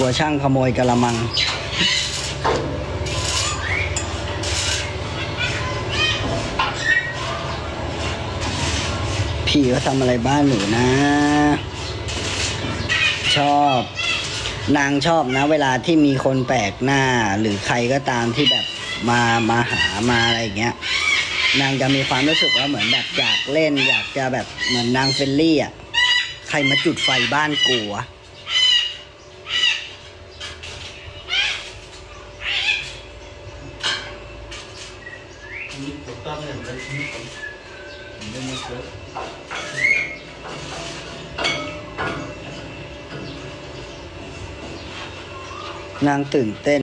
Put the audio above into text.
กลัวช่างขโมยกะละมังพี่เขาทำอะไรบ้านหนูนะ ชอบนางชอบนะเวลาที่มีคนแปลกหน้าหรือใครก็ตามที่แบบมาหามาอะไรอย่างเงี้ยนางจะมีความรู้สึกว่าเหมือนแบบอยากเล่นอยากจะแบบเหมือนนางเฟรนลี่อ่ะใครมาจุดไฟบ้านกูวะนางตื่นเต้น